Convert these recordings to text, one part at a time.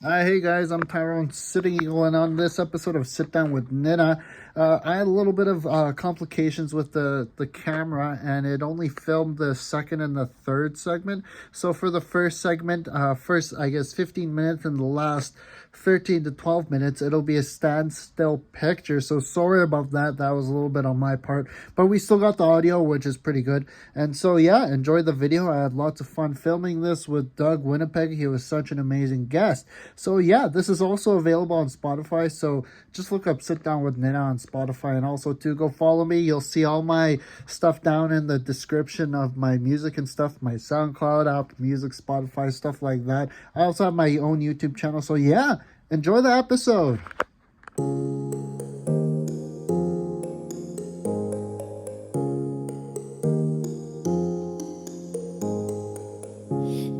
Hey guys, I'm Tyrone sitting in on this episode of Sit Down with Nin'na. I had a little bit of complications with the camera, and it only filmed the second and the third segment. So for the first segment, first I guess 15 minutes, and the last 13 to 12 minutes, it'll be a standstill picture. So sorry about that. That was a little bit on my part, but we still got the audio, which is pretty good. And so yeah, enjoy the video. I had lots of fun filming this with Doug Winnipeg. He was such an amazing guest. So yeah, this is also available on Spotify. So just look up Sit Down with Nin'na on Spotify, and also to go follow me. You'll see all my stuff down in the description of my music and stuff, my SoundCloud, Apple Music, Spotify, stuff like that. I also have my own YouTube channel. So yeah, enjoy the episode.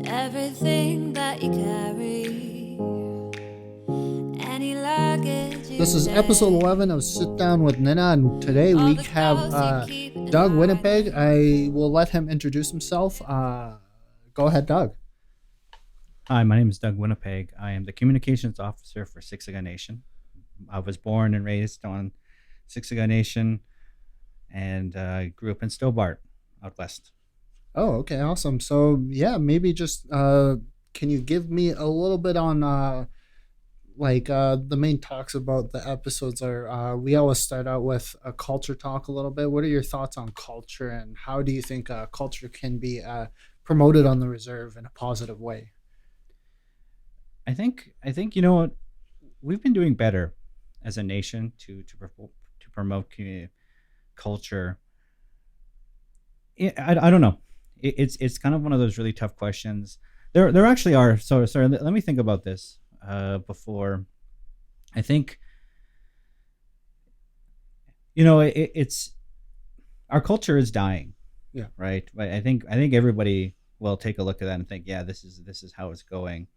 Everything that you carry, any luggage you This is episode 11 of Sit Down with Nin'na, and today we have Doug Winnipeg. I will let him introduce himself. Go ahead, Doug. Hi, my name is Doug Winnipeg. I am the communications officer for Siksika Nation. I was born and raised on Siksika Nation, and I grew up in Stobart, out west. Oh, okay, awesome. So yeah, maybe just can you give me a little bit on the main talks about the episodes are we always start out with a culture talk a little bit. What are your thoughts on culture, and how do you think culture can be promoted on the reserve in a positive way? I think you know what, we've been doing better as a nation to promote culture. I don't know. It's kind of one of those really tough questions. There actually are. So sorry. Let me think about this before. I think it's our culture is dying. Yeah. Right. But I think everybody will take a look at that and think, yeah, this is how it's going.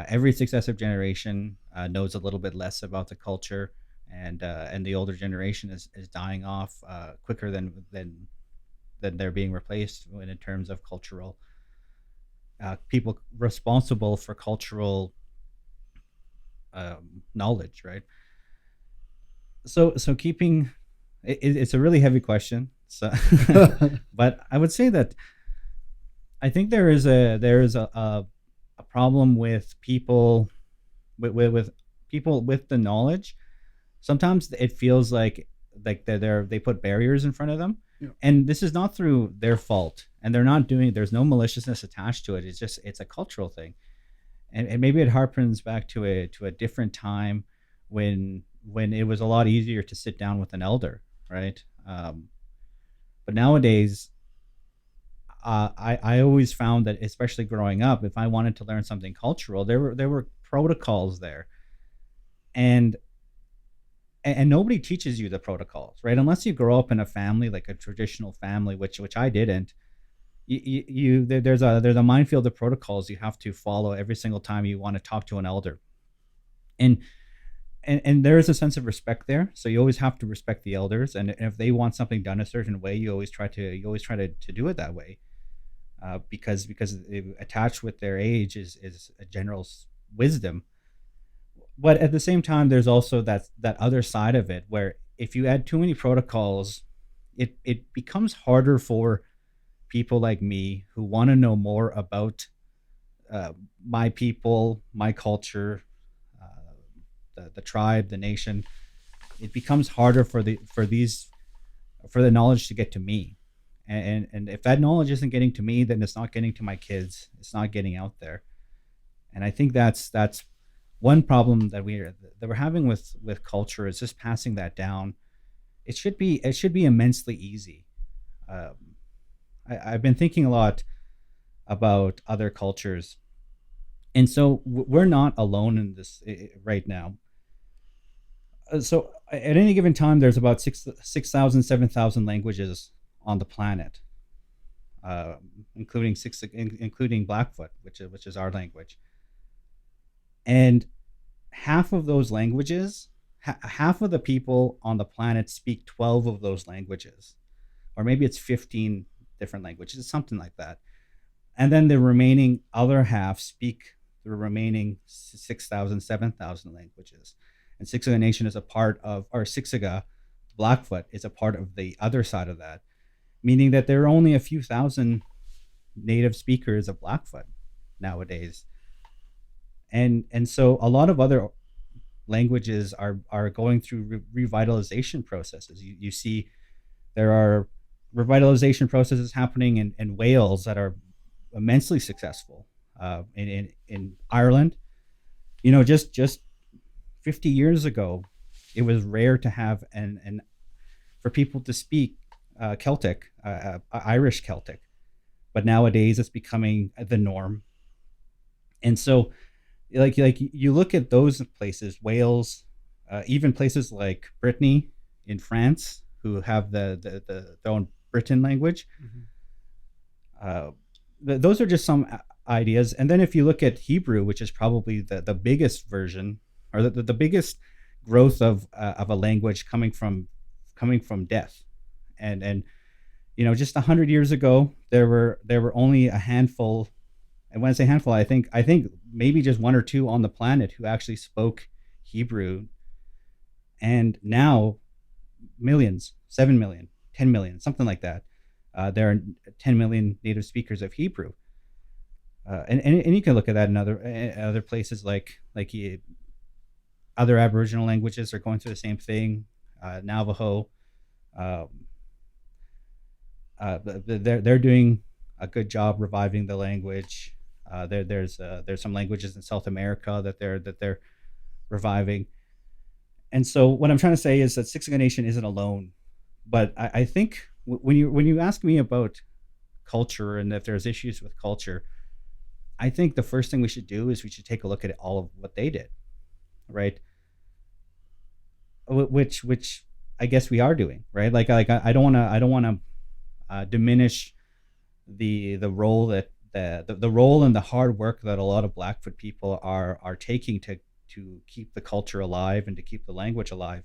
Every successive generation knows a little bit less about the culture, and the older generation is dying off quicker than they're being replaced in terms of cultural people responsible for cultural knowledge, right? So keeping it's a really heavy question. So, but I would say that I think there is a problem with people with people with the knowledge. Sometimes it feels like they put barriers in front of them, Yeah. and this is not through their fault, and they're not doing. There's no maliciousness attached to it. It's a cultural thing, and maybe it harpens back to a different time when it was a lot easier to sit down with an elder, right? But nowadays I always found that, especially growing up, if I wanted to learn something cultural, there were protocols there, and and nobody teaches you the protocols, right? Unless you grow up in a family like a traditional family, which I didn't. There's a minefield of protocols you have to follow every single time you want to talk to an elder, and and there is a sense of respect there. So you always have to respect the elders, and if they want something done a certain way, you always try to do it that way, because attached with their age is a general wisdom. But at the same time, there's also that other side of it, where if you add too many protocols, it becomes harder for people like me who want to know more about my people, my culture, the tribe, the nation. It becomes harder for the knowledge to get to me, and if that knowledge isn't getting to me, then it's not getting to my kids. It's not getting out there, and I think that's one problem that we're having with culture, is just passing that down. It should be immensely easy. Um, I've been thinking a lot about other cultures, and so we're not alone in this right now. So at any given time, there's about 6,000, 7,000 languages on the planet, uh, including Blackfoot, which is our language, and half of those languages, half of the people on the planet speak 12 of those languages, or maybe it's 15 different languages, something like that. And then the remaining other half speak the remaining 6,000, 7,000 languages. And Siksika Nation is a part of, or Siksika, Blackfoot, is a part of the other side of that, meaning that there are only a few thousand native speakers of Blackfoot nowadays. And so a lot of other languages are going through revitalization processes. You see there are revitalization processes happening in Wales that are immensely successful. In Ireland, just 50 years ago, it was rare to have an for people to speak Celtic, Irish Celtic, but nowadays it's becoming the norm. And so, like you look at those places, Wales, even places like Brittany in France, who have their own Britain language. Those are just some ideas. And then if you look at Hebrew, which is probably the biggest version, or the biggest growth of a language coming from death, and just 100 years ago there were only a handful. And when I say handful, I think maybe just one or two on the planet who actually spoke Hebrew. And now millions, 7 million, 10 million, something like that. There are 10 million native speakers of Hebrew. And you can look at that in other places, like other Aboriginal languages are going through the same thing. Navajo, they're doing a good job reviving the language. There's some languages in South America that they're reviving. And so what I'm trying to say is that Siksika Nation isn't alone. But I think when you ask me about culture and if there's issues with culture, I think the first thing we should do is we should take a look at all of what they did, right? Which I guess we are doing, right? Like I don't want to diminish the role that the role and the hard work that a lot of Blackfoot people are taking to keep the culture alive and to keep the language alive.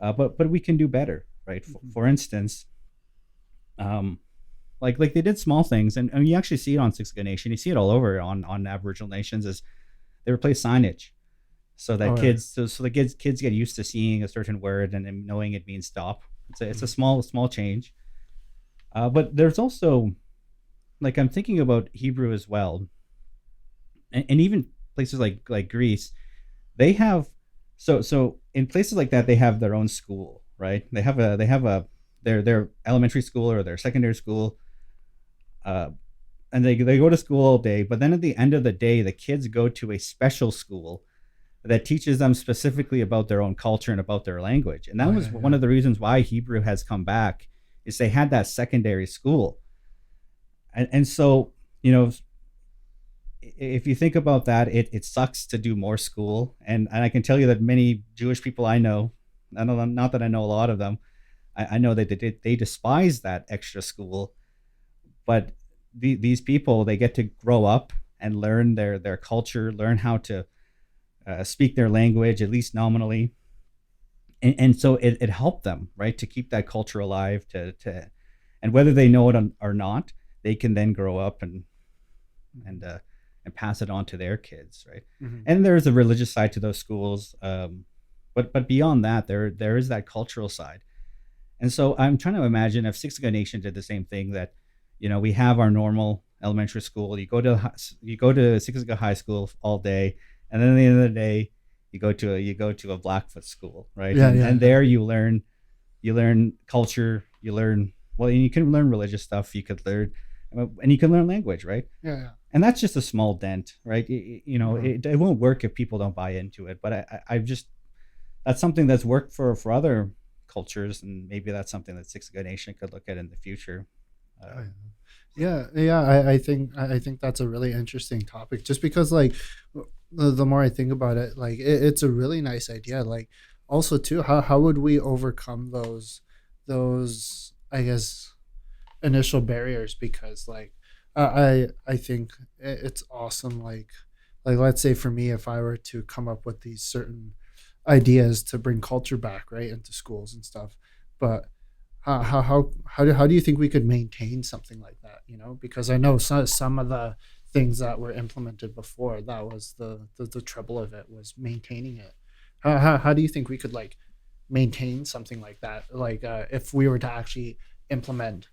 But we can do better, right? For instance, like they did small things, and you actually see it on Siksika Nation. You see it all over on Aboriginal nations. Is they replace signage so that the kids get used to seeing a certain word and then knowing it means stop. It's a small change. But there's also, like, I'm thinking about Hebrew as well, and even places like Greece, they have so in places like that they have their own school, right? They have their elementary school or their secondary school, and they go to school all day. But then at the end of the day, the kids go to a special school that teaches them specifically about their own culture and about their language. And that was one of the reasons why Hebrew has come back, is they had that secondary school. And so, if you think about that, it sucks to do more school. And I can tell you that many Jewish people I know, not that I know a lot of them, I know that they despise that extra school. But these people, they get to grow up and learn their culture, learn how to speak their language, at least nominally. And so it helped them, right, to keep that culture alive, and whether they know it or not, they can then grow up and pass it on to their kids, right? And there's a religious side to those schools, but beyond that, there is that cultural side. And so I'm trying to imagine if Siksika Nation did the same thing, that we have our normal elementary school. You go to Siksika High School all day, and then at the end of the day, you go to a Blackfoot school, right? And there you learn culture, you can learn religious stuff, you can learn language, right? And that's just a small dent, right? It won't work if people don't buy into it. But that's something that's worked for other cultures, and maybe that's something that Siksika Nation could look at in the future. I think that's a really interesting topic, just because, like, the more I think about it, like, it's a really nice idea. Like, also too, how would we overcome those I guess initial barriers? Because, like, I think it's awesome. Like let's say for me, if I were to come up with these certain ideas to bring culture back, right, into schools and stuff, but how do you think we could maintain something like that? Because I know some of the things that were implemented before. That was the trouble of it, was maintaining it. How do you think we could like maintain something like that? Like if we were to actually implement,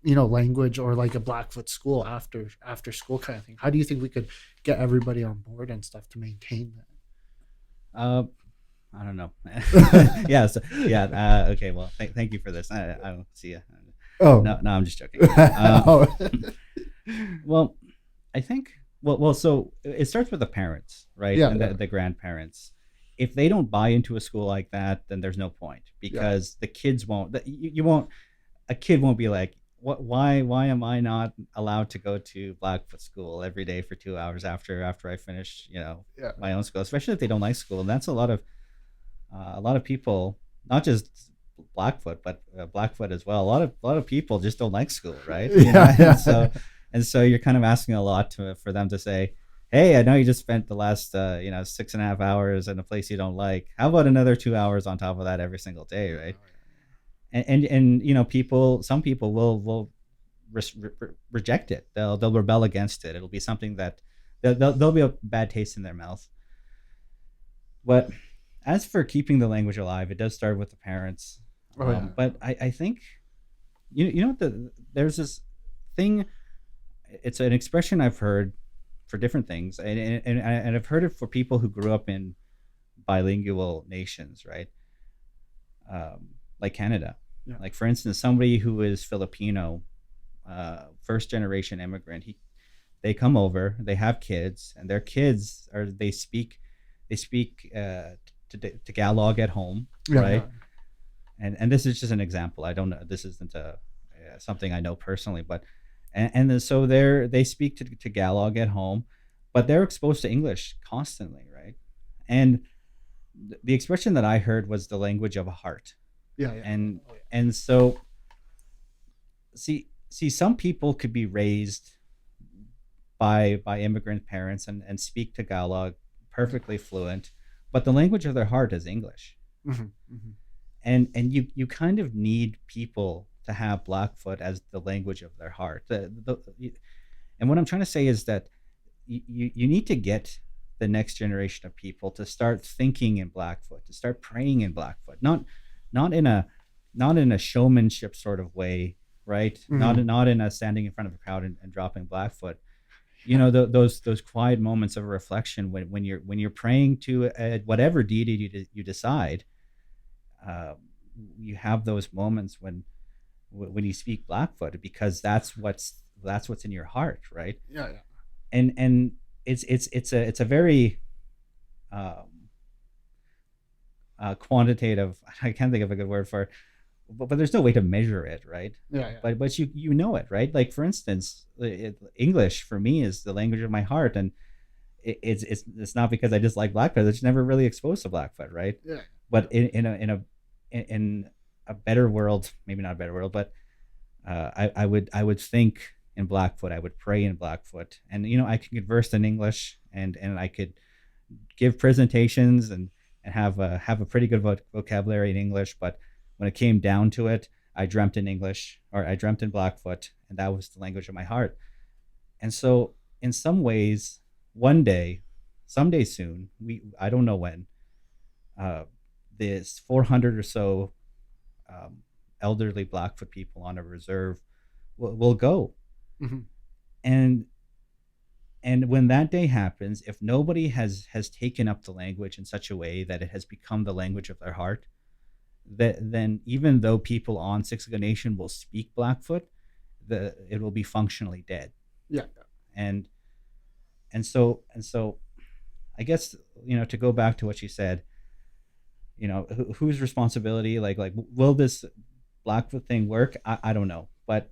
language, or like a Blackfoot school after school kind of thing. How do you think we could get everybody on board and stuff to maintain Uh, I don't know. Yeah. So, yeah. Okay. Well, thank you for this. I don't see you. that? Oh. No, I'm just joking. Oh. Well, I think so it starts with the parents, right? Yeah, And yeah. the grandparents. If they don't buy into a school like that, then there's no point, because the kids won't. You won't. A kid won't be like, "What? Why am I not allowed to go to Blackfoot school every day for 2 hours after I finish, Yeah. my own school?" Especially if they don't like school, and that's a lot of people, not just Blackfoot, but Blackfoot as well. A lot of people just don't like school, right? Yeah, yeah. And so you're kind of asking a lot for them to say, "Hey, I know you just spent the last 6.5 hours in a place you don't like. How about another 2 hours on top of that every single day, right?" And some people will reject it. They'll rebel against it. It'll be something that there'll be a bad taste in their mouth. But as for keeping the language alive, it does start with the parents. Oh, yeah. But I think you know what there's this thing. It's an expression I've heard for different things, and I've heard it for people who grew up in bilingual nations, right? Like Canada. Yeah. Like for instance, somebody who is Filipino, first generation immigrant. They come over, they have kids, and their kids they speak Tagalog at home, Yeah, right? yeah. And this is just an example. I don't know. This isn't something I know personally, but and then, so they speak to Tagalog at home, but they're exposed to English constantly, right? And the expression that I heard was the language of a heart, Yeah, yeah. and Oh, yeah. and so see some people could be raised by immigrant parents and speak Tagalog perfectly fluent, but the language of their heart is English. Mhm, mhm. And you kind of need people to have Blackfoot as the language of their heart. And what I'm trying to say is that you need to get the next generation of people to start thinking in Blackfoot, to start praying in Blackfoot, not in a showmanship sort of way, right? Not in a standing in front of a crowd and dropping Blackfoot. Those quiet moments of reflection when you're praying to whatever deity you decide. You have those moments when you speak Blackfoot, because that's what's in your heart, right? Yeah, yeah. And it's a very quantitative. I can't think of a good word for it, but there's no way to measure it, right? Yeah, yeah. But you know it, right? Like for instance, English for me is the language of my heart, and it's not because I dislike Blackfoot. It's never really exposed to Blackfoot, right? Yeah. But in a better world, maybe not a better world, but I would think in Blackfoot. I would pray in Blackfoot, and I can converse in English, and I could give presentations and have a pretty good vocabulary in English. But when it came down to it, I dreamt in English, or I dreamt in Blackfoot, and that was the language of my heart. And so, in some ways, one day, someday soon, I don't know when, this 400 or so elderly Blackfoot people on a reserve will go. Mhm. And when that day happens, if nobody has taken up the language in such a way that it has become the language of their heart, then even though people on Siksika Nation will speak Blackfoot, it will be functionally dead. Yeah. And so I guess, to go back to what you said, whose responsibility, like will this Blackfoot thing work? I don't know, but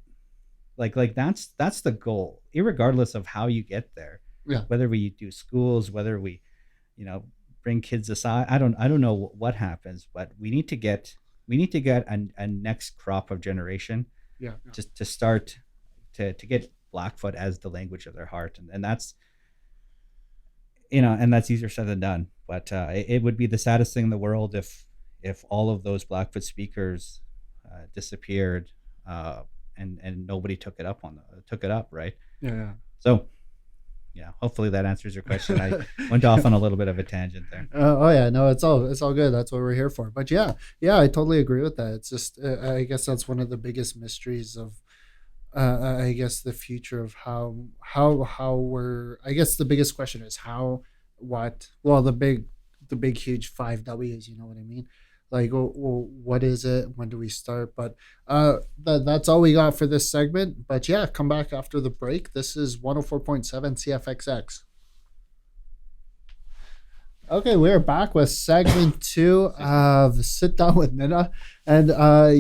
like that's the goal, irregardless of how you get there. Yeah. Whether we do schools, whether we bring kids aside, I don't know what happens, but we need to get a next crop of generation, Yeah. just to start to get Blackfoot as the language of their heart, and that's and that's easier said than done. But it would be the saddest thing in the world if all of those Blackfoot speakers disappeared, and nobody took it up, right? Yeah. Yeah. So yeah, hopefully that answers your question. I went off on a little bit of a tangent there. Oh yeah, no, it's all good. That's what we're here for. But yeah, yeah, I totally agree with that. It's just I guess that's one of the biggest mysteries of I guess the future of how we're. I guess the biggest question is how, what. Well, the big huge five W's. You know what I mean? Like, well, what is it? When do we start? But that's all we got for this segment. But yeah, come back after the break. This is 104.7 CFXX. Okay, we're back with segment two of Sit Down with Nin'na. And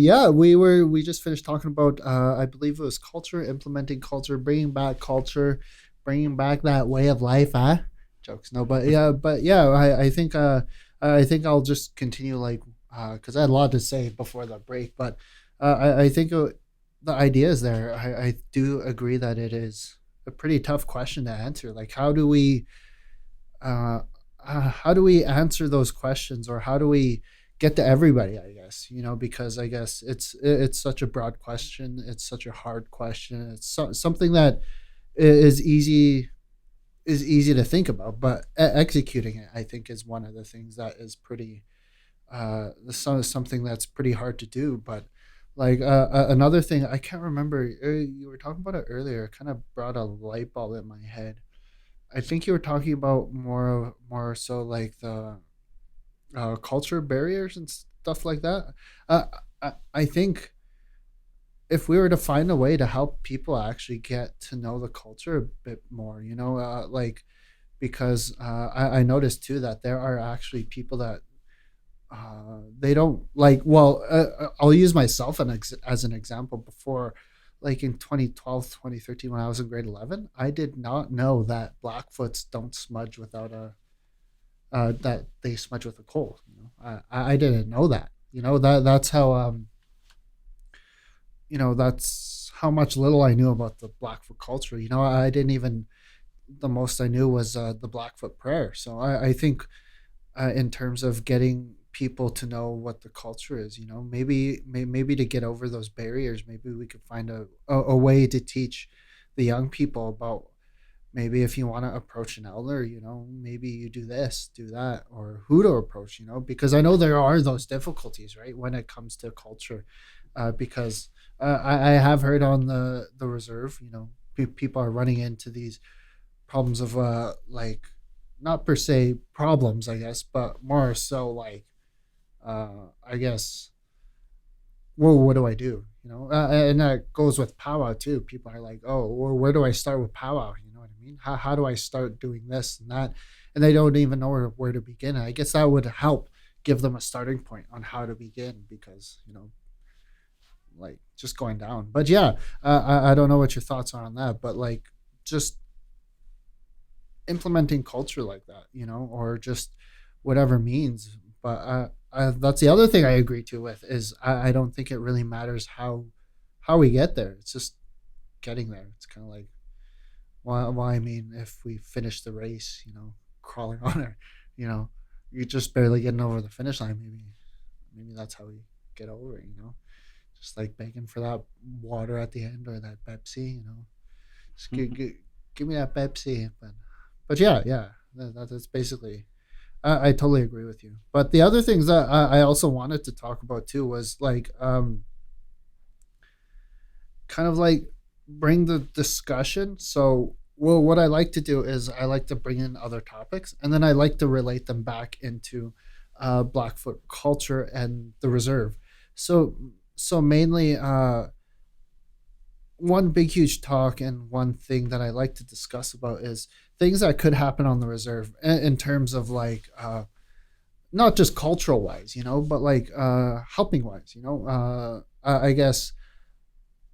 yeah, we just finished talking about I believe it was culture, implementing culture, bringing back that way of life, huh? Jokes, no, but yeah, I think I'll just continue like because I had a lot to say before the break, but I think the idea is there. I do agree that it is a pretty tough question to answer. Like, uh, how do we answer those questions, or how do we get to everybody, I guess, because I guess it's such a broad question, it's such a hard question, it's something that is easy to think about, but executing it, I think, is one of the things that is pretty something that's pretty hard to do. But like another thing, I can't remember, you were talking about it earlier, it kind of brought a light bulb in my head. I think you were talking about more so like the culture barriers and stuff like that. I think if we were to find a way to help people actually get to know the culture a bit more, like, because I noticed too that there are actually people that they don't like. Well, I'll use myself as an example. Before, like in 2012, 2013, when I was in grade 11, I did not know that Blackfoots don't smudge without a that they smudge with a coal. I didn't know that. That's how that's how much little I knew about the Blackfoot culture. I didn't even, the most I knew was the Blackfoot prayer. So I think in terms of getting people to know what the culture is, maybe to get over those barriers, maybe we could find a way to teach the young people about, maybe if you want to approach an elder, maybe you do this, do that, or who to approach, because I know there are those difficulties, right, when it comes to culture, because I have heard on the reserve, people are running into these problems of like, not per se problems, I guess, but more so like, I guess, well, what do I do? And that goes with powwow too. People are like, oh, well, where do I start with powwow? You know what I mean? How do I start doing this and that? And they don't even know where to begin. And I guess that would help give them a starting point on how to begin, because, like, just going down. But yeah, I don't know what your thoughts are on that, but like, just implementing culture like that, or just whatever means. But that's the other thing I agree to with is I don't think it really matters how we get there. It's just getting there. It's kind of like, why I mean, if we finish the race, crawling on it, you're just barely getting over the finish line. Maybe that's how we get over it. Just like begging for that water at the end, or that Pepsi. Just give me that Pepsi. But yeah, that's basically. I totally agree with you. But the other things that I also wanted to talk about too was like, kind of like bring the discussion. So, well, what I like to do is I like to bring in other topics, and then I like to relate them back into Blackfoot culture and the reserve. So mainly, one big huge talk and one thing that I like to discuss about is things that could happen on the reserve in terms of like, not just cultural wise, but like helping wise. I guess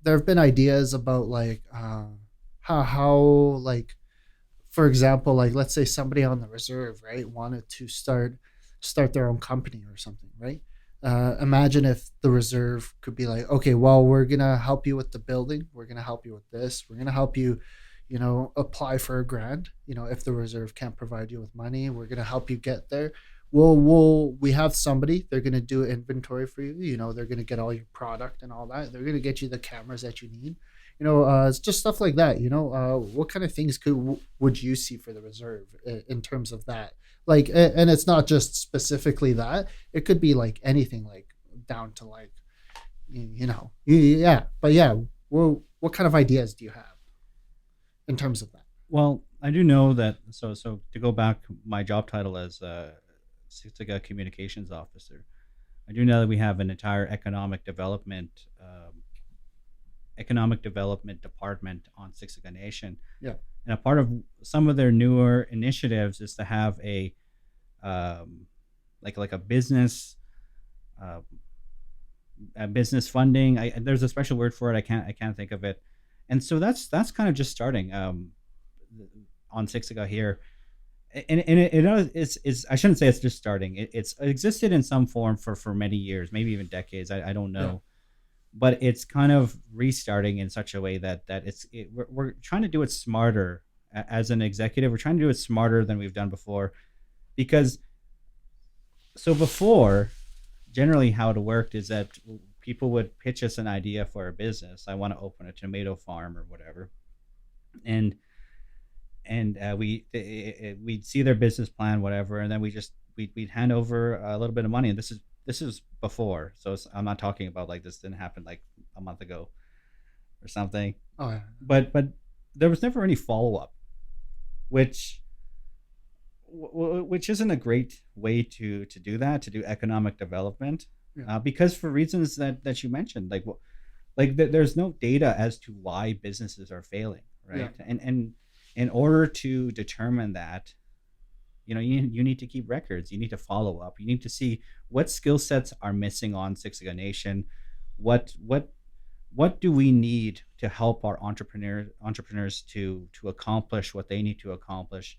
there have been ideas about like how like, for example, like, let's say somebody on the reserve, right, wanted to start their own company or something, right? Imagine if the reserve could be like, okay, well, we're gonna help you with the building, we're gonna help you with this, we're gonna help you, apply for a grant. If the reserve can't provide you with money, we're gonna help you get there. We have somebody, they're gonna do inventory for you. They're gonna get all your product and all that. They're gonna get you the cameras that you need. It's just stuff like that. What kind of things would you see for the reserve in terms of that? Like, and it's not just specifically that. It could be like anything, like down to like, yeah. But yeah, well, what kind of ideas do you have in terms of that? Well, I do know that. So to go back, my job title as Siksika communications officer, I do know that we have an entire economic development department on Siksika Nation, Yeah. and a part of some of their newer initiatives is to have like uh, a business funding. There's a special word for it. I can't think of it, and so that's kind of just starting on Siksika here. It's I shouldn't say it's just starting. It's existed in some form for many years, maybe even decades. I don't Yeah. know, but it's kind of restarting in such a way that we're trying to do it smarter. As an executive, we're trying to do it smarter than we've done before, because so before, generally how it worked is that people would pitch us an idea for a business. I want to open a tomato farm or whatever, and we'd see their business plan, whatever, and then we'd hand over a little bit of money. And this is before, so I'm not talking about like this didn't happen like a month ago or something. Oh yeah. But there was never any follow up, which which isn't a great way to do that, to do economic development, Yeah. because for reasons that you mentioned, like there's no data as to why businesses are failing, Yeah. right? And in order to determine that, you need to keep records, you need to follow up, you need to see what skill sets are missing on Siksika Nation, what do we need to help our entrepreneurs to accomplish what they need to accomplish.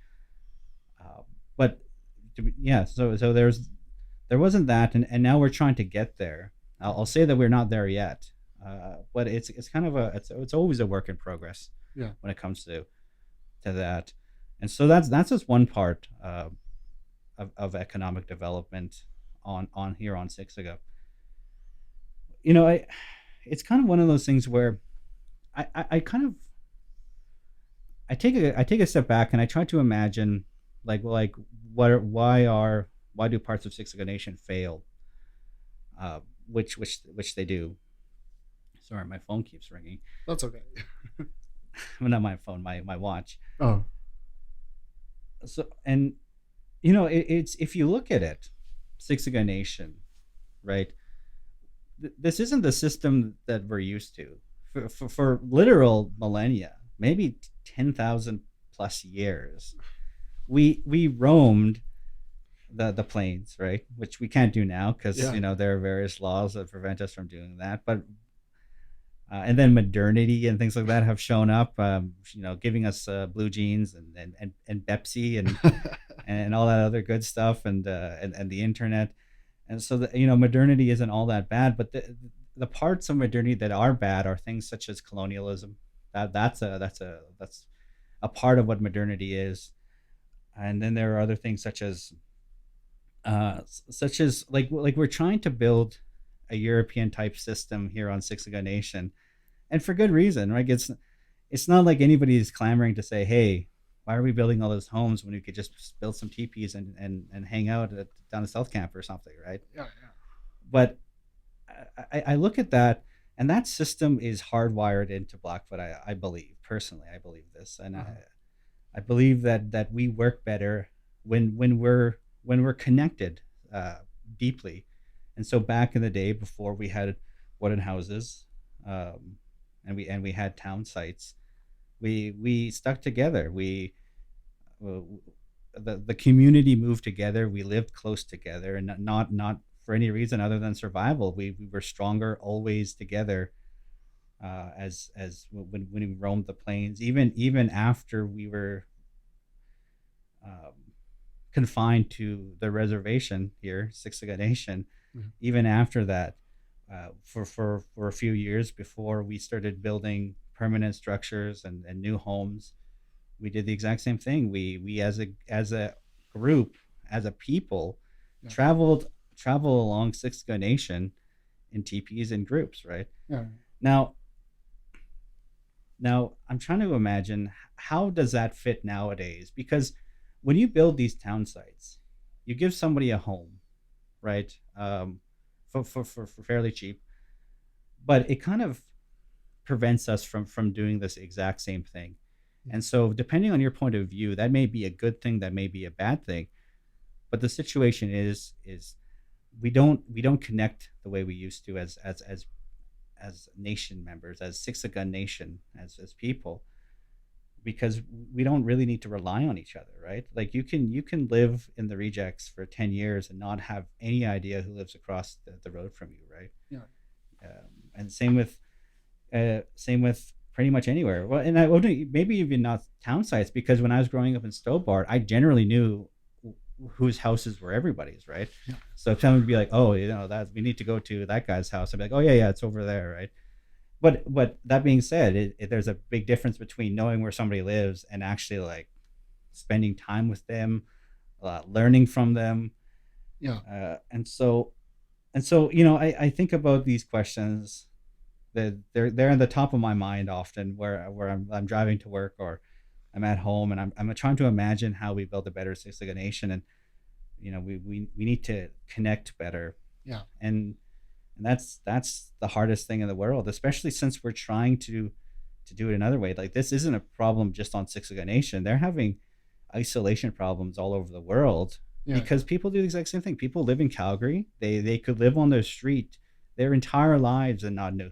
But yeah, so there wasn't that, and now we're trying to get there. I'll say that we're not there yet, but it's kind of it's always a work in progress Yeah. when it comes to that. And so that's just one part of economic development on here on Siksika. I It's kind of one of those things where I kind of I take a step back and I try to imagine, like why do parts of Siksika Nation fail, which they do. Sorry, my phone keeps ringing. That's okay. Well, not my phone, my watch. Oh. So, and it's, if you look at it, Siksika Nation, right? This isn't the system that we're used to for literal millennia, maybe 10,000 plus years. We roamed the plains, right? Which we can't do now because Yeah. there are various laws that prevent us from doing that. But and then modernity and things like that have shown up, giving us blue jeans and Pepsi and all that other good stuff, and the internet. And so modernity isn't all that bad, but the parts of modernity that are bad are things such as colonialism. That's a part of what modernity is. And then there are other things such as like we're trying to build a European type system here on Siksika Nation, and for good reason, right? It's not like anybody's clamoring to say, "Hey, why are we building all those homes when we could just build some teepees and hang out down at South Camp or something," right? Yeah. But I look at that, and that system is hardwired into Blackfoot. I believe personally, I believe this, and Yeah. Uh-huh. I believe that we work better when we're connected deeply. And so back in the day, before we had wooden houses, and we had town sites, we stuck together. Uh, the community moved together. We lived close together, and not for any reason other than survival. We were stronger always together. As when we roamed the plains, even after we were um, confined to the reservation here, Siksika Nation, Mhm. even after that, for a few years before we started building permanent structures and new homes, we did the exact same thing. We as a group, as a people, Yeah. travel along Siksika Nation in teepees and groups, right? Yeah. Now, Now, I'm trying to imagine how does that fit nowadays? Because when you build these town sites, you give somebody a home, right? For fairly cheap, but it kind of prevents us from doing this exact same thing. And so, depending on your point of view, that may be a good thing, that may be a bad thing. But the situation is we don't connect the way we used to as nation members, as Siksika nation, as people, because we don't really need to rely on each other, right? Like you can live in the rejects for 10 years and not have any idea who lives across the road from you, right? Yeah. And same with pretty much anywhere. Well, and I wouldn't, maybe even not town sites, because when I was growing up in Stobart, I generally knew whose houses were everybody's, right? Yeah. So if someone would be like, oh, that we need to go to that guy's house, I'd be like, oh yeah, yeah, it's over there, right? But that being said, there's a big difference between knowing where somebody lives and actually like spending time with them, learning from them, Yeah. and so I think about these questions that they're in the top of my mind often, where I'm driving to work, or I'm at home, and I'm trying to imagine how we build a better Siksika nation. And we need to connect better. Yeah. And that's the hardest thing in the world, especially since we're trying to do it another way. Like, this isn't a problem just on Siksika nation. They're having isolation problems all over the world, Yeah. because people do the exact same thing. People live in Calgary. They could live on their street their entire lives and not know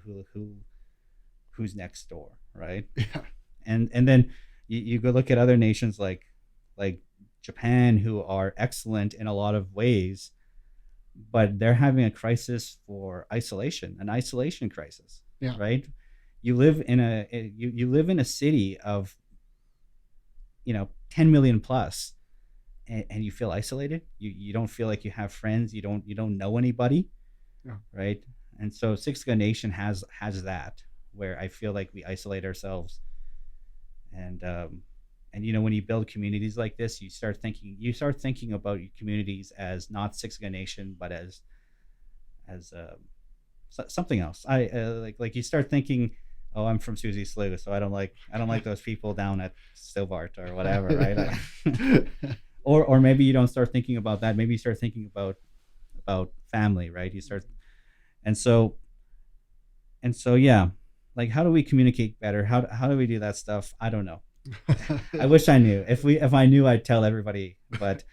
who's next door, right? Yeah. And then you go look at other nations like Japan, who are excellent in a lot of ways, but they're having a crisis for isolation, an isolation crisis, Yeah. right? You live in a city of 10 million plus, and you feel isolated. You don't feel like you have friends. You don't know anybody, Yeah. right? And so Siksika Nation has that, where I feel like we isolate ourselves. And when you build communities like this, you start thinking about your communities as not Siksika Nation, but as something else. I like you start thinking, oh, I'm from Susie Slough, so I don't like those people down at Stillbart or whatever, right? or maybe you don't start thinking about that. Maybe you start thinking about family, right? You start, and so yeah, like, how do we communicate better? How do we do that stuff? I don't know. I wish I knew. If I knew, I'd tell everybody, but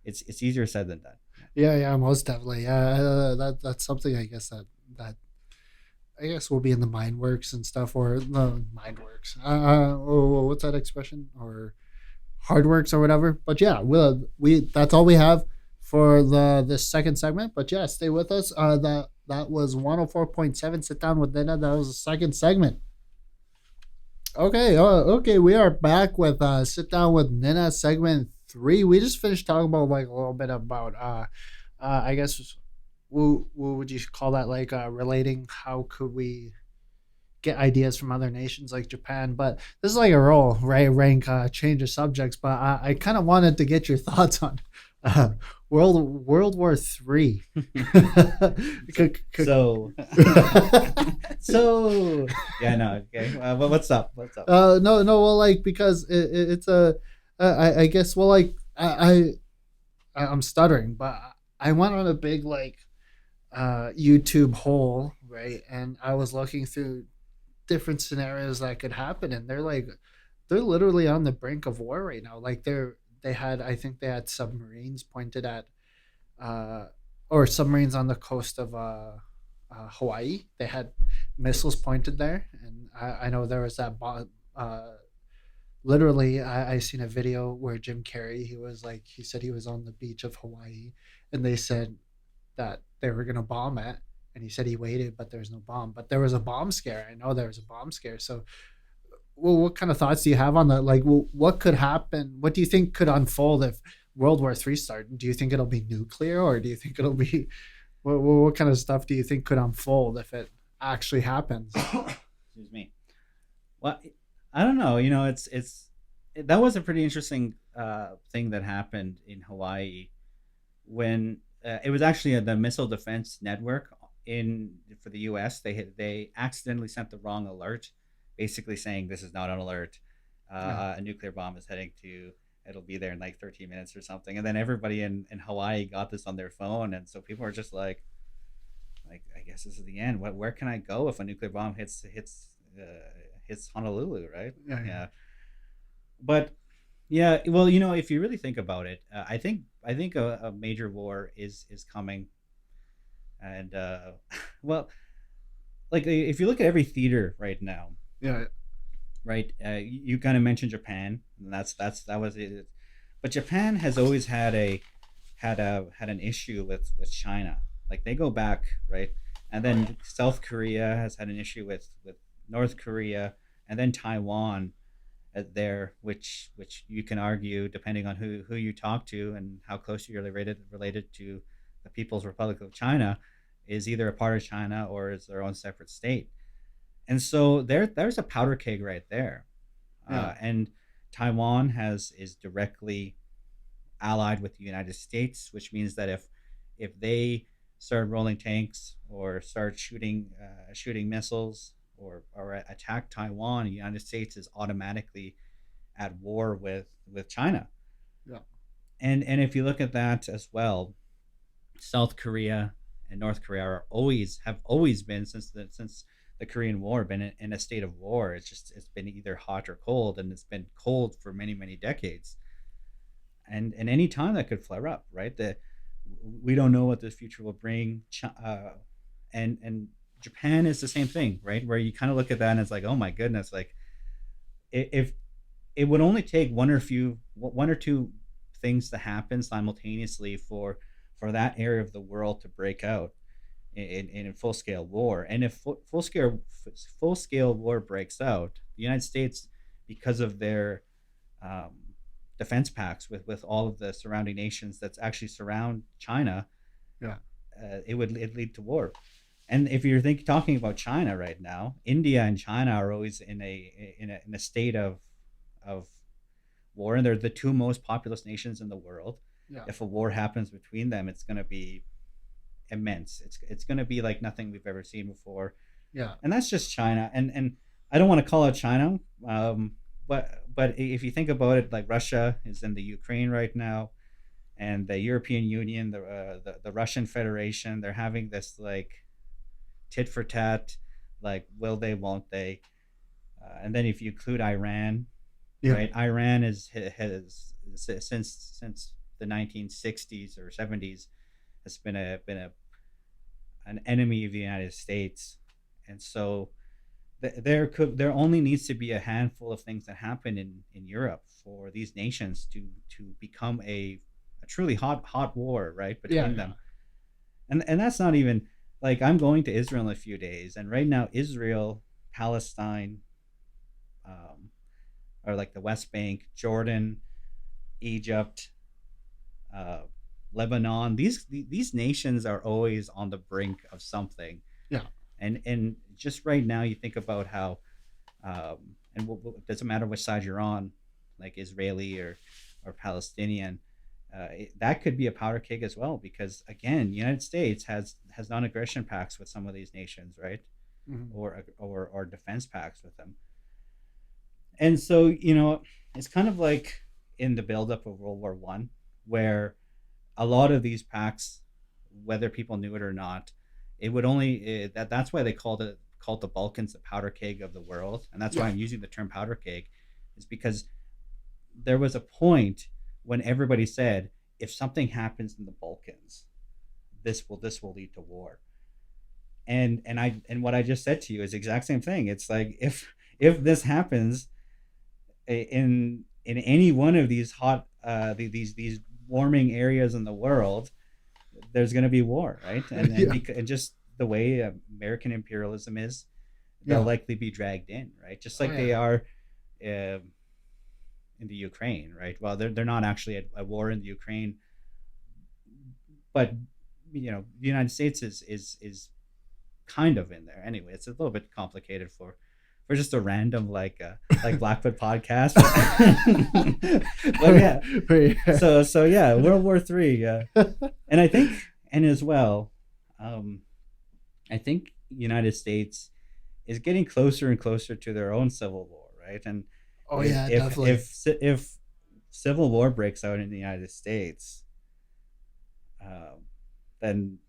it's easier said than done. Yeah, yeah, most definitely. Yeah, that's something I guess that I guess will be in the mind works and stuff, or the mind works. What's that expression? Or hard works or whatever. But yeah, we that's all we have for this second segment. But yeah, stay with us. That was 104.7. Sit down with Nin'na. That was the second segment. Okay, okay, we are back with sit down with Nin'na segment 3. We just finished talking about like a little bit about I guess what would you call that, like relating how could we get ideas from other nations like Japan. But this is like a roll, right? Rank change of subjects, but I kind of wanted to get your thoughts on uh, World War III. So so yeah, no, okay. What's up? No, well, like, because it's a I guess, well, like, I'm stuttering, but I went on a big like YouTube hole, right? And I was looking through different scenarios that could happen, and they're literally on the brink of war right now. Like, I think they had submarines pointed at uh or submarines on the coast of Hawaii. They had missiles pointed there, and I know there was that literally, I seen a video where Jim Carrey, he said he was on the beach of Hawaii, and they said that they were gonna bomb it, and he said he waited, but there's no bomb. But there was a bomb scare. I know there was a bomb scare. So, well, what kind of thoughts do you have on that? Like, well, what could happen? What do you think could unfold if World War III started? Do you think it'll be nuclear, or do you think it'll be what kind of stuff do you think could unfold if it actually happens? Excuse me. Well, I don't know. That was a pretty interesting thing that happened in Hawaii, when it was actually the Missile Defense Network in for the U.S. They accidentally sent the wrong alert, basically saying this is not an alert. Yeah. A nuclear bomb is heading to. It'll be there in like 13 minutes or something. And then everybody in Hawaii got this on their phone, and so people are just like I guess this is the end. Where can I go if a nuclear bomb hits Honolulu, right? Yeah. Yeah. But yeah, well, if you really think about it, I think a major war is coming, and well, like if you look at every theater right now, Yeah. right? You kind of mentioned Japan, and that was it. But Japan has always had an issue with China. Like they go back, right? And then South Korea has had an issue with North Korea, and then Taiwan there, which you can argue depending on who you talk to and how close you're related to the People's Republic of China, is either a part of China or is their own separate state. And so there's a powder keg right there, Yeah. and Taiwan is directly allied with the United States, which means that if they start rolling tanks or start shooting missiles or attack Taiwan, the United States is automatically at war with China. Yeah. And if you look at that as well, South Korea and North Korea have always been since the Korean War been in a state of war. It's been either hot or cold, and it's been cold for many decades. And any time that could flare up, right? We don't know what the future will bring. And Japan is the same thing, right? Where you kind of look at that and it's like, oh my goodness, like if it would only take one or two things to happen simultaneously for that area of the world to break out in full scale war. And if full scale war breaks out, the United States, because of their um, defense pacts with all of the surrounding nations that's actually surround China, Yeah. It'd lead to war. And if you're talking about China right now, India and China are always in a state of war, and they're the two most populous nations in the world. Yeah. If a war happens between them, it's going to be immense. It's going to be like nothing we've ever seen before. Yeah. And that's just China. And I don't want to call it China, but if you think about it, like Russia is in the Ukraine right now, and the European Union, the Russian Federation, they're having this like tit for tat, like will they, won't they? And then if you include Iran, Yeah. right? Iran has since the 1960s or 70s has been an enemy of the United States, and so there only needs to be a handful of things that happen in Europe for these nations to become a truly hot war, right, between Yeah. them. And that's not even like, I'm going to Israel in a few days, and right now Israel, Palestine, or like the West Bank, Jordan, Egypt, uh, Lebanon, these nations are always on the brink of something. Yeah. And just right now, you think about how, and it doesn't matter which side you're on, like Israeli or Palestinian, that could be a powder keg as well, because again, the United States has non-aggression pacts with some of these nations, right? Mhm. Or defense pacts with them. And so, it's kind of like in the buildup of World War One, where a lot of these pacts, whether people knew it or not, it would only that's why they called the Balkans the powder keg of the world, and that's why Yeah. I'm using the term powder keg, is because there was a point when everybody said, if something happens in the Balkans, this will lead to war. And what I just said to you is the exact same thing. It's like, if this happens in any one of these hot these warming areas in the world, there's going to be war, right? Yeah. And just the way American imperialism is, they'll Yeah. likely be dragged in, right? Just like Oh, they yeah. are in the Ukraine, right? Well, they're not actually at war in the Ukraine, but the United States is kind of in there anyway. It's a little bit complicated for just a random like Blackfoot podcast. But yeah, so yeah, World War Three, and I think, and as well, I think United States is getting closer and closer to their own civil war, right? And Oh yeah, definitely. if civil war breaks out in the United States, um, then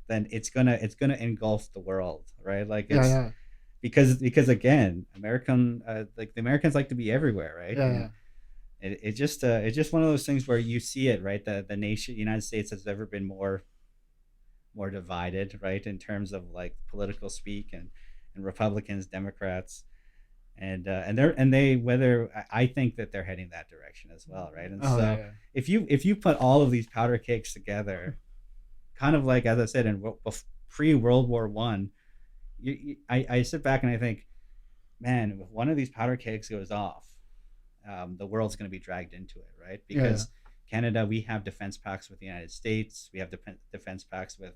it's gonna engulf the world, right? Like Yeah, it's yeah, because again, like the Americans like to be everywhere, right? yeah, And yeah. it's just one of those things where you see it, right? The nation United States has never been more divided, right, in terms of like political speak and Republicans, Democrats, and they whether I think that they're heading that direction as well, right? And Oh so yeah, if you put all of these powder cakes together, kind of like as I said in pre World War One, I sit back and I think, man, if one of these powder cakes goes off, the world's going to be dragged into it, right? yeah, yeah, Because Canada, we have defense pacts with the United States, we have defense pacts with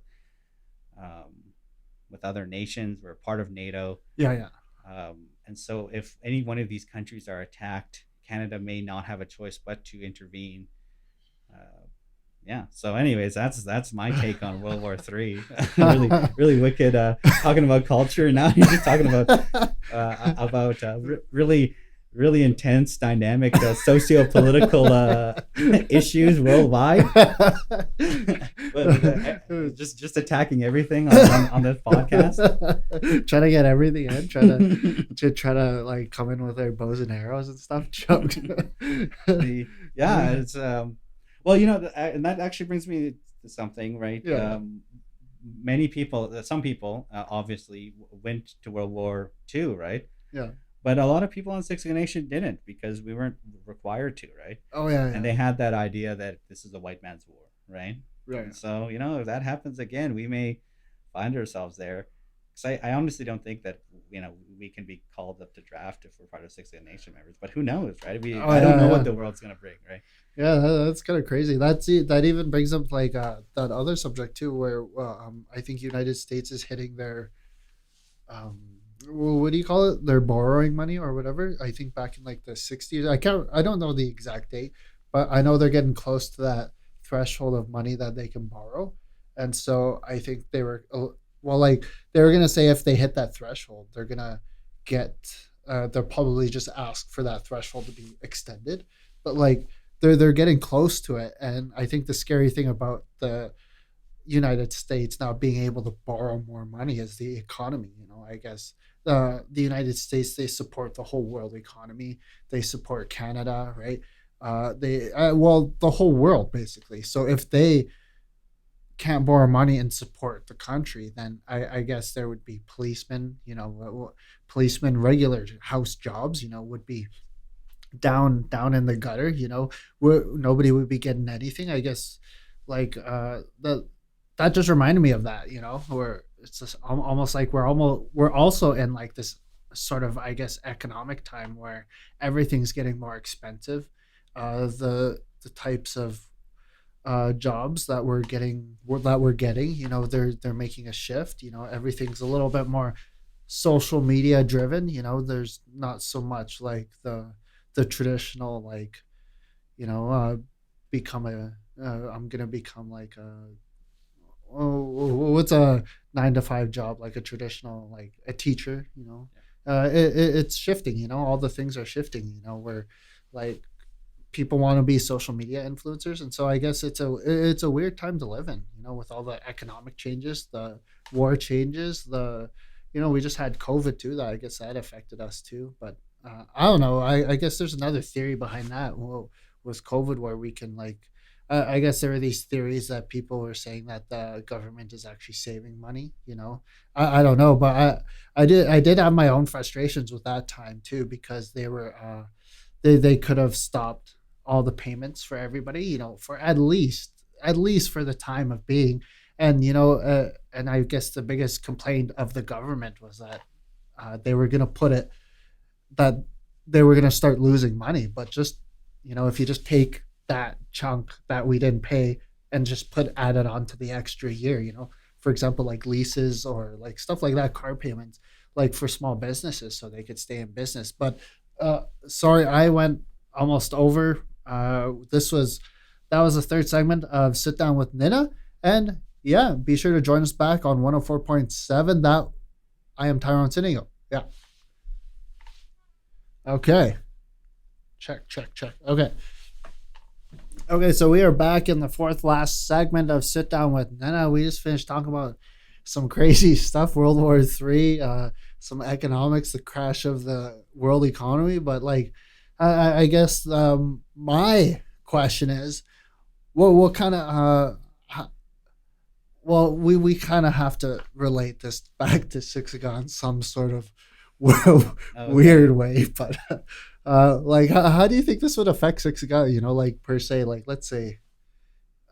other nations. We're part of NATO, yeah, yeah. and so if any one of these countries are attacked, Canada may not have a choice but to intervene. Uh, yeah. So, anyways, that's my take on World War Three. Really, really wicked. Talking about culture. Now you're just talking about really, really intense, dynamic, socio-political issues worldwide. But just attacking everything on this podcast. Trying to get everything in, try to like come in with their bows and arrows and stuff. Joke. Yeah, it's well, and that actually brings me to something, right? Yeah. Many people, some people, obviously went to World War II, right? Yeah. But a lot of people on Siksika Nation didn't because we weren't required to, right? Oh yeah, And yeah. they had that idea that this is a white man's war, right? Right. And so, if that happens again, we may find ourselves there. Because I honestly don't think that, we can be called up to draft if we're part of Siksika Nation members. But who knows, right? Oh, I don't yeah, know yeah. what the world's going to bring, right? Yeah, that's kind of crazy. That even brings up like that other subject too, where I think United States is hitting their um what do you call it? Their borrowing money or whatever. I think back in like the 60s. I don't know the exact date, but I know they're getting close to that threshold of money that they can borrow. And so I think they were well, like they were gonna say if they hit that threshold, they're gonna get they'll probably just ask for that threshold to be extended. But like they're getting close to it, and I think the scary thing about the United States now being able to borrow more money is the economy. I guess the United States, they support the whole world economy. They support Canada, right? They well, the whole world basically. So if they can't borrow money and support the country, then I guess there would be policemen. Policemen, regular house jobs. Would be down in the gutter. Where nobody would be getting anything. I guess like that just reminded me of that. Where it's just almost like we're also in like this sort of, I guess, economic time where everything's getting more expensive. The types of jobs that we're getting, they're making a shift. Everything's a little bit more social media driven. There's not so much like the traditional, like, become a I'm gonna become like a, what's a 9 to 5 job, like a traditional, like a teacher. It's shifting. All the things are shifting. Where like people want to be social media influencers, and so I guess it's a weird time to live in. With all the economic changes, the war changes, we just had COVID too. That I guess that affected us too. But I don't know. I guess there's another theory behind that. Well, with COVID, where we can like, I guess there are these theories that people were saying that the government is actually saving money. I don't know, but I did have my own frustrations with that time too, because they could have stopped all the payments for everybody. For at least for the time of being, and I guess the biggest complaint of the government was that they were gonna put it that they were gonna start losing money, but just if you just take that chunk that we didn't pay and just add it on to the extra year, for example, like leases or like stuff like that, car payments, like for small businesses, so they could stay in business. But sorry, I went almost over. That was the third segment of Sit Down with Nin'na. And yeah, be sure to join us back on 104.7. That I am Tyrone Sinigo. Yeah. Okay. Check, check, check. Okay. Okay, so we are back in the fourth last segment of Sit Down with Nin'na. We just finished talking about some crazy stuff, World War III, some economics, the crash of the world economy. But like, I guess my question is, what kind of well, we kind of have to relate this back to Siksika in some sort of Okay. weird way, but like, how do you think this would affect Siksika? You know, like per se, like let's say,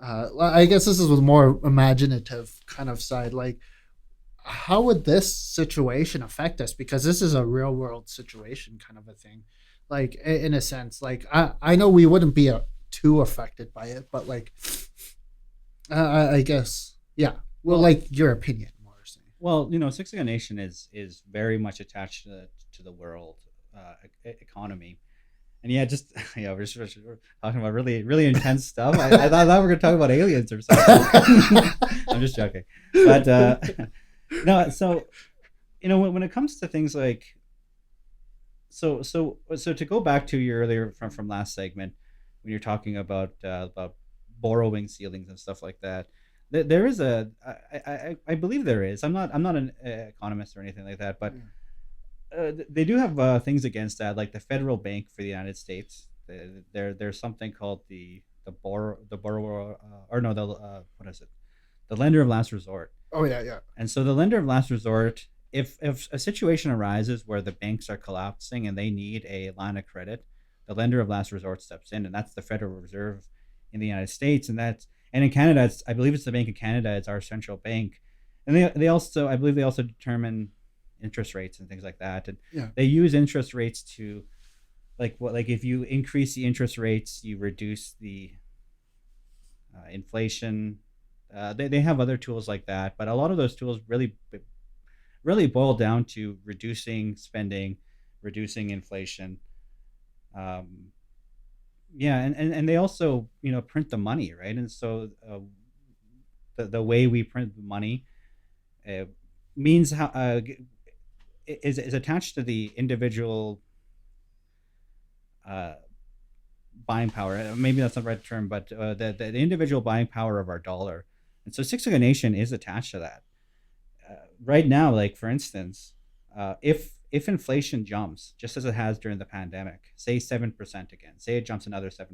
I guess this is with more imaginative kind of side. Like, how would this situation affect us? Because this is a real world situation, kind of a thing. Like, in a sense, like I know we wouldn't be too affected by it, but like, I guess, yeah. Well, Well, like your opinion, more so. well, Siksika Nation is very much attached to the world economy. And yeah, just yeah, we're talking about really intense stuff. I thought we were going to talk about aliens or something. I'm just joking, but no. So when it comes to things like so to go back to your earlier from last segment when you're talking about borrowing ceilings and stuff like that, there is I believe there is. I'm not an economist or anything like that, but they do have things against that, like the federal bank for the United States. There's something called the borrower or no the what is it, the lender of last resort. Oh yeah, yeah, And so the lender of last resort, if a situation arises where the banks are collapsing and they need a line of credit, the lender of last resort steps in, and that's the Federal Reserve in the United States, and in Canada, I believe it's the Bank of Canada. It's our central bank, and they also, I believe they also determine interest rates and things like that, and yeah, they use interest rates to like if you increase the interest rates, you reduce the inflation. They have other tools like that, but a lot of those tools really boil down to reducing spending, reducing inflation. Um, yeah, and they also print the money, right? And so the way we print the money uh, means how is attached to the individual uh, buying power. Maybe that's not the right term, but the individual buying power of our dollar. And so Six Sigma Nation is attached to that. Right now, like for instance, if inflation jumps just as it has during the pandemic, say 7% again, say it jumps another 7%,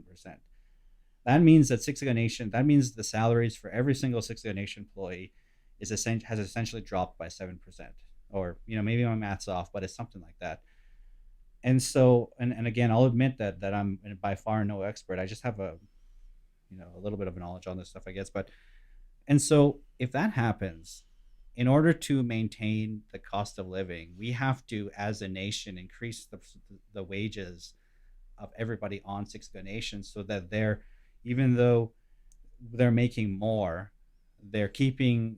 that means that Six Sigma Nation, that means the salaries for every single Six Sigma Nation employee has essentially dropped by 7%. Or maybe my math's off, but it's something like that. And so and again, I'll admit that I'm by far no expert. I just have a little bit of knowledge on this stuff, I guess. But and so if that happens, in order to maintain the cost of living, we have to, as a nation, increase the wages of everybody on Six Good Nation, so that even though they're making more, they're keeping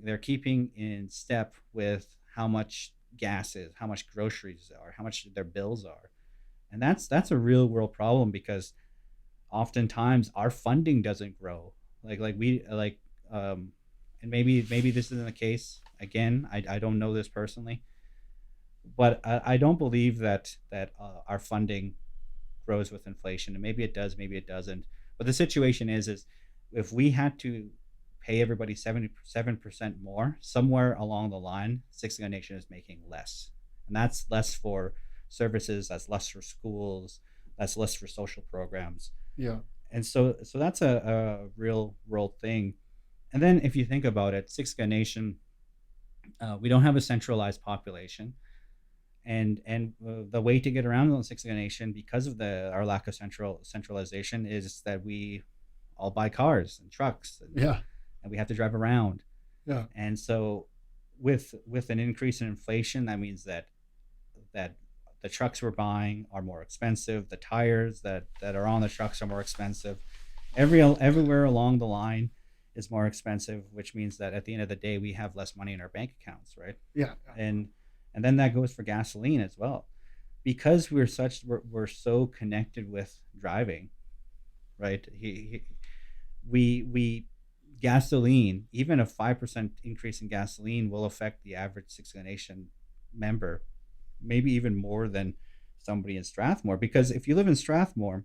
in step with how much gas is, how much groceries are, how much their bills are. And that's a real world problem, because oftentimes our funding doesn't grow like we like and maybe this isn't the case. Again, I don't know this personally, but I don't believe that our funding grows with inflation. And maybe it does, maybe it doesn't. But the situation is if we had to pay everybody 77% more, somewhere along the line, Six Gun Nation is making less. And that's less for services, that's less for schools, that's less for social programs. yeah, And so that's a real world thing. And then if you think about it, Six Gun Nation, we don't have a centralized population, and the way to get around on Six Gun Nation, because of the our lack of centralization, is that we all buy cars and trucks, yeah, and we have to drive around. yeah, And so with an increase in inflation, that means that the trucks we're buying are more expensive, the tires that are on the trucks are more expensive, everywhere along the line is more expensive, which means that at the end of the day we have less money in our bank accounts, right? yeah, And then that goes for gasoline as well, because we're so connected with driving, right? We gasoline, even a 5% increase in gasoline will affect the average Six Gun Nation member maybe even more than somebody in Strathmore. Because if you live in Strathmore,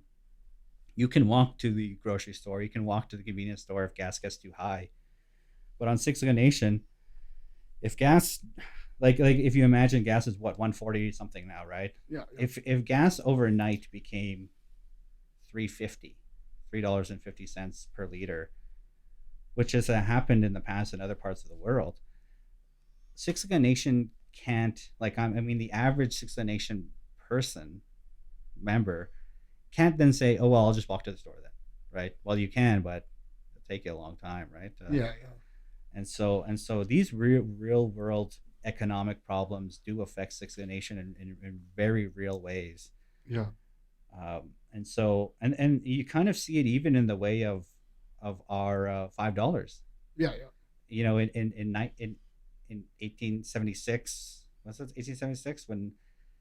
you can walk to the grocery store, you can walk to the convenience store if gas gets too high. But on Siksika Nation, if gas, like if you imagine gas is what 140 something now, right? Yeah. If gas overnight became 350, $3.50 per liter, which has happened in the past in other parts of the world, Siksika Nation can't, like, I mean, the average Siksika Nation person member can't then say, oh well, I'll just walk to the store then, right? Well, you can, but it'll take you a long time, right? Yeah. And so these real world economic problems do affect Siksika Nation in very real ways. Yeah. And you kind of see it even in the way of our $5. Yeah. You know, in 1876, was it 1876 when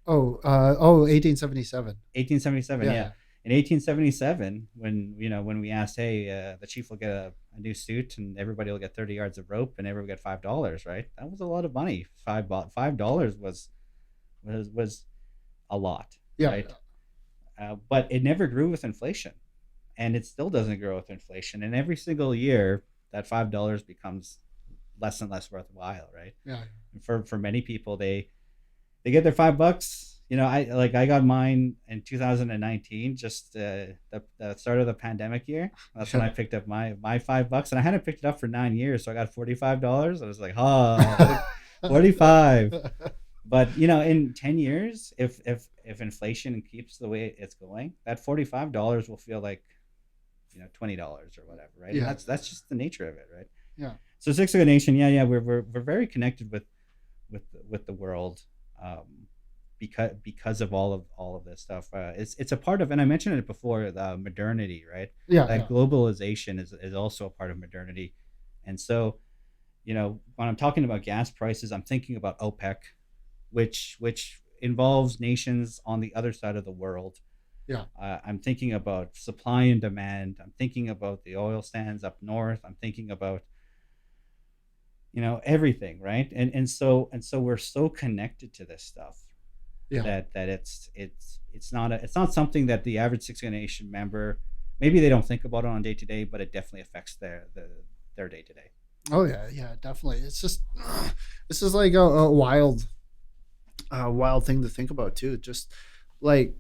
Oh, 1877. 1877, Yeah. yeah. In 1877, when we asked, hey, the chief will get a new suit and everybody will get 30 yards of rope and everyone will get $5, right? That was a lot of money. $5 was a lot, Yeah. right? But it never grew with inflation, and it still doesn't grow with inflation. And every single year, that $5 becomes less and less worthwhile, right? Yeah. And for many people, they get their $5. You know, I got mine in 2019, just the start of the pandemic year. That's when I picked up my $5, and I hadn't picked it up for 9 years, so I got $45. I was like, 45. But you know, in 10 years, if inflation keeps the way it's going, that $45 will feel like, you know, $20 or whatever, right? Yeah. And that's just the nature of it, right? Yeah. So Siksika Nation, we're very connected with the world, because of all of this stuff. It's a part of, and I mentioned it before, the modernity, right? Yeah. That globalization is also a part of modernity. And so, you know, when I'm talking about gas prices, I'm thinking about OPEC, which involves nations on the other side of the world. Yeah. I'm thinking about supply and demand. I'm thinking about the oil sands up north. I'm thinking about, you know, everything, right? And so we're so connected to this stuff. Yeah. That it's not something that the average Siksika Nation member, maybe they don't think about it on day to day, but it definitely affects their day to day. Oh yeah, definitely. It's just this is like a wild thing to think about too. Just like,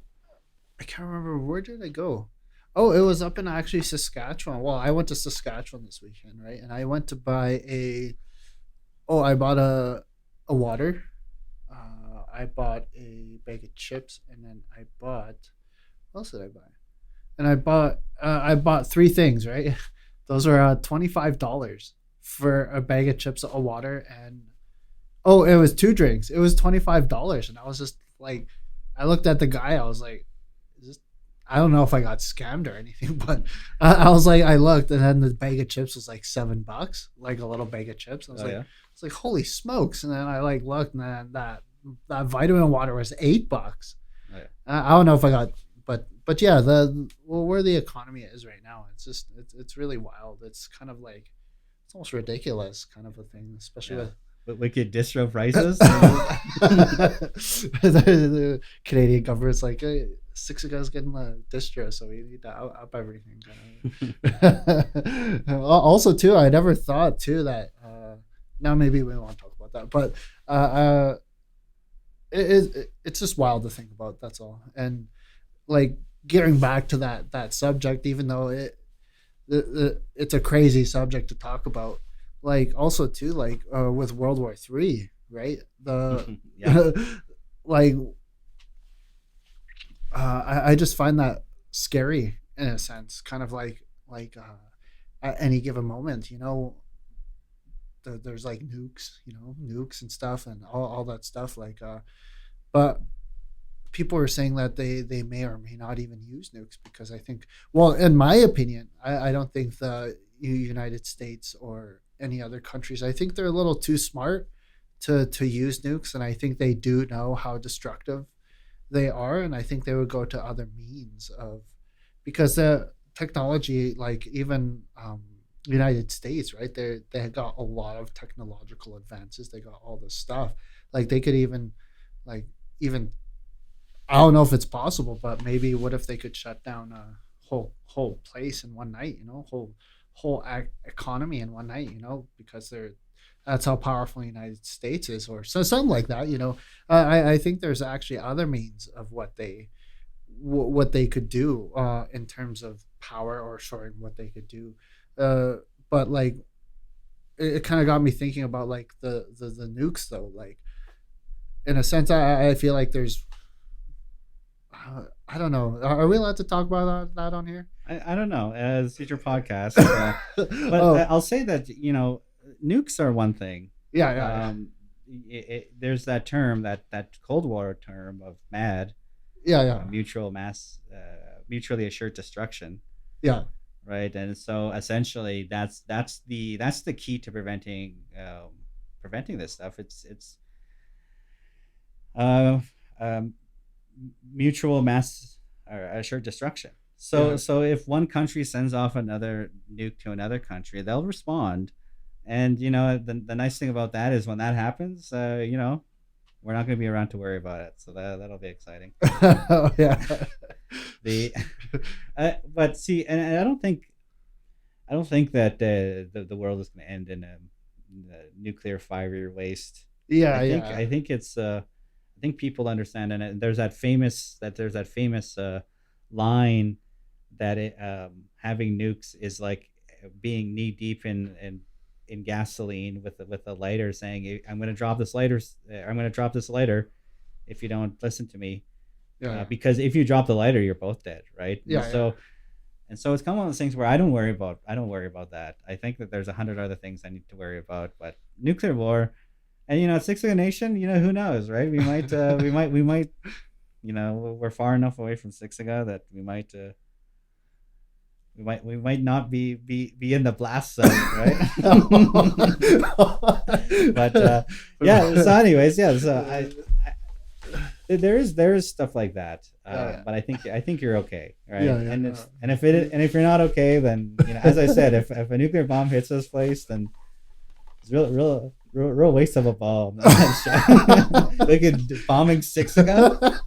I can't remember, where did I go? Oh, it was up in actually Saskatchewan. Well, I went to Saskatchewan this weekend, right? And I went to buy I bought a water. I bought a bag of chips, and then what else did I buy? And I bought three things, right? Those were $25 for a bag of chips, a water, and it was two drinks. It was $25, and I was just like, I looked at the guy. I was like, is this? I don't know if I got scammed or anything, but I was like, I looked, and then the bag of chips was like $7, like a little bag of chips. I was it's like, holy smokes! And then I like looked, and then that vitamin water was $8. Oh, yeah. I don't know if I got, but yeah, where the economy is right now, it's just it's really wild. It's kind of like, it's almost ridiculous kind of a thing, especially with wicked distro prices. the Canadian government's like, hey, Siksika's getting the distro, so we need to up everything. Also, too, I never thought too that. Now maybe we won't talk about that, but it's just wild to think about. That's all. And like, getting back to that subject, even though it's a crazy subject to talk about. Like, also too, like with World War III, right? Like, I just find that scary in a sense, kind of like at any given moment, you know. There's like nukes and stuff, and all that stuff, like but people are saying that they may or may not even use nukes, because I think, well, in my opinion, I don't think the United States or any other countries, I think they're a little too smart to use nukes, and I think they do know how destructive they are, and I think they would go to other means of, because the technology, like even United States, right? They got a lot of technological advances. They got all this stuff. Like, they could even like even, I don't know if it's possible, but maybe what if they could shut down a whole place in one night? Whole economy in one night. Because that's how powerful the United States is, or so something like that. I think there's actually other means of what they could do in terms of power, or sorry, what they could do. But like it kind of got me thinking about like the nukes though. Like in a sense, I feel like there's I don't know. Are we allowed to talk about that on here? I don't know. It's your podcast, but Oh, I'll say that nukes are one thing. yeah, yeah, There's that term, that Cold War term of MAD, yeah, yeah, mutually assured destruction, yeah, right? And so essentially, that's the key to preventing this stuff. It's uh, um, mutual mass or assured destruction. So yeah, so if one country sends off another nuke to another country, they'll respond. And the nice thing about that is when that happens, we're not going to be around to worry about it. So that'll be exciting. oh, yeah, The but see, and I don't think that the world is going to end in a nuclear fire waste. yeah, yeah, I think people understand, and there's that famous line that having nukes is like being knee deep in gasoline with a lighter, saying, I'm going to drop this lighter, if you don't listen to me, yeah, because if you drop the lighter, you're both dead, right? yeah, And so it's kind of one of those things where I don't worry about that. I think that there's 100 other things I need to worry about, but nuclear war, and Siksika Nation, who knows, right? We might we're far enough away from Siksika that we might not be in the blast zone, right? But yeah. So anyways, yeah. So there is stuff like that, but I think you're okay, right? Yeah, yeah, and if you're not okay, then as I said, if a nuclear bomb hits this place, then it's real waste of a bomb. Like bombing Siksika.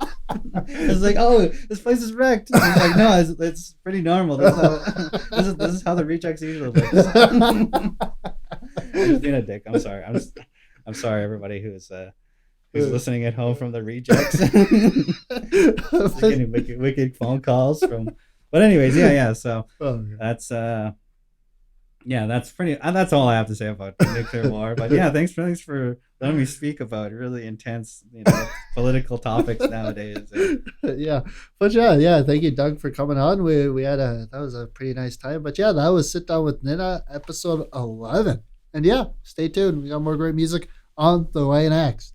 It's like, oh, this place is wrecked. It's like, no, it's pretty normal. This is how the rejects usually works. I'm just being a dick. I'm sorry. I'm sorry, everybody who's listening at home from the rejects. Getting wicked phone calls from. But anyways, yeah. So that's that's all I have to say about nuclear war. But yeah, thanks for letting me speak about really intense political topics nowadays. Yeah, but yeah, thank you, Doug, for coming on. We had that was a pretty nice time. But yeah, that was Sit Down with Nin'na, episode 11. And yeah, stay tuned. We got more great music on the way next.